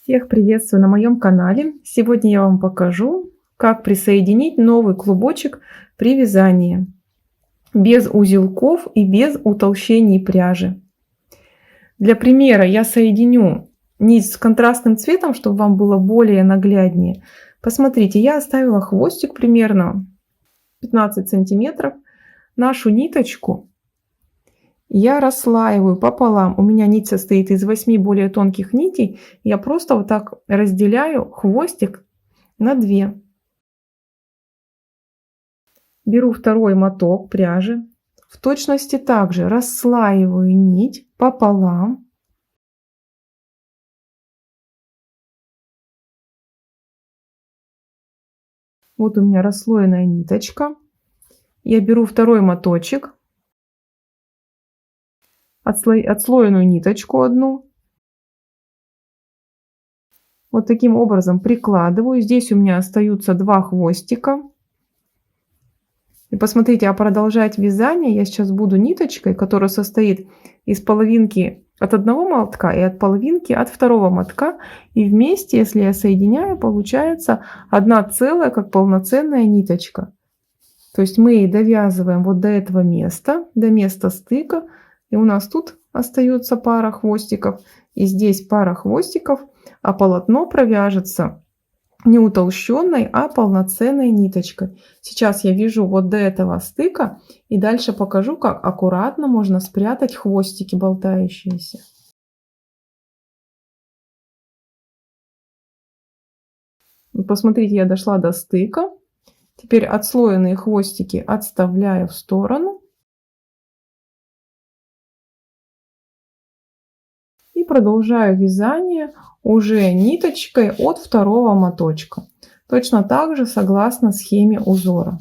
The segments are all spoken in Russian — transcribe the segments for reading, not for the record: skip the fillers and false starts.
Всех приветствую на моем канале. Сегодня я вам покажу, как присоединить новый клубочек при вязании без узелков и без утолщений пряжи. Для примера я соединю нить с контрастным цветом, чтобы вам было более нагляднее. Посмотрите, я оставила хвостик примерно 15 сантиметров. Нашу ниточку я расслаиваю пополам. У меня нить состоит из 8 более тонких нитей. Я просто вот так разделяю хвостик на 2. Беру второй моток пряжи. В точности также расслаиваю нить пополам. Вот у меня расслоенная ниточка. Я беру второй моточек. Отслоенную ниточку одну. Вот таким образом прикладываю. Здесь у меня остаются 2 хвостика. И посмотрите, а продолжать вязание я сейчас буду ниточкой, которая состоит из половинки от одного мотка и от половинки от второго мотка. И вместе, если я соединяю, получается одна целая, как полноценная ниточка. То есть мы и довязываем вот до этого места, до места стыка. И у нас тут остается пара хвостиков, и здесь пара хвостиков, а полотно провяжется не утолщенной, а полноценной ниточкой. Сейчас я вяжу вот до этого стыка, и дальше покажу, как аккуратно можно спрятать хвостики болтающиеся. Посмотрите, я дошла до стыка. Теперь отслоенные хвостики отставляю в сторону. И продолжаю вязание уже ниточкой от второго моточка. Точно так же согласно схеме узора.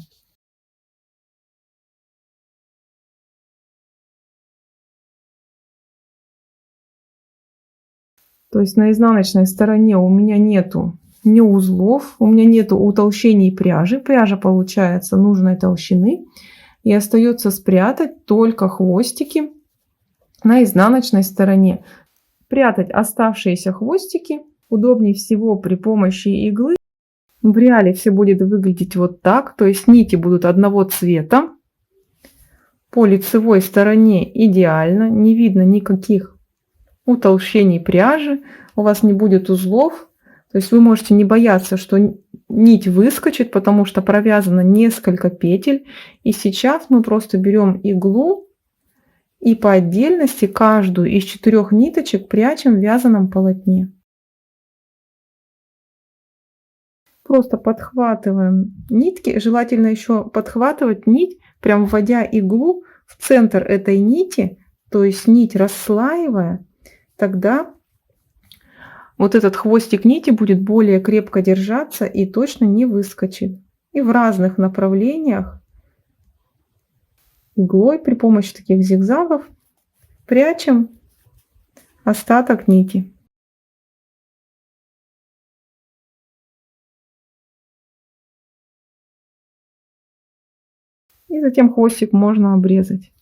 То есть на изнаночной стороне у меня нету ни узлов, у меня нету утолщений пряжи. Пряжа получается нужной толщины. И остается спрятать только хвостики на изнаночной стороне. Прятать оставшиеся хвостики удобнее всего при помощи иглы. В реале все будет выглядеть вот так. То есть нити будут одного цвета. По лицевой стороне идеально. Не видно никаких утолщений пряжи. У вас не будет узлов. То есть вы можете не бояться, что нить выскочит, потому что провязано несколько петель. И сейчас мы просто берем иглу и по отдельности каждую из 4 ниточек прячем в вязаном полотне. Просто подхватываем нитки. Желательно еще подхватывать нить, прям вводя иглу в центр этой нити, то есть нить расслаивая. Тогда вот этот хвостик нити будет более крепко держаться и точно не выскочит. И в разных направлениях иглой при помощи таких зигзагов прячем остаток нити. И затем хвостик можно обрезать.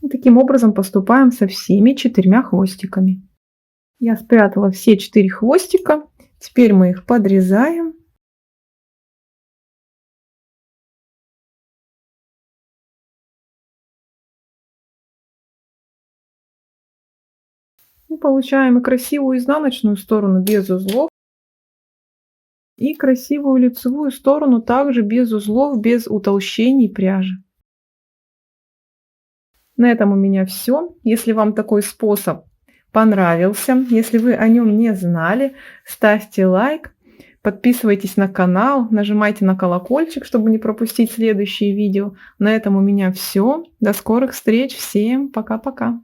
И таким образом поступаем со всеми 4 хвостиками. Я спрятала все 4 хвостика. Теперь мы их подрезаем. И получаем и красивую изнаночную сторону без узлов, и красивую лицевую сторону также без узлов, без утолщений пряжи. На этом у меня все. Если вам такой способ понравился, если вы о нем не знали, ставьте лайк, подписывайтесь на канал, нажимайте на колокольчик, чтобы не пропустить следующие видео. На этом у меня все. До скорых встреч. Всем пока-пока.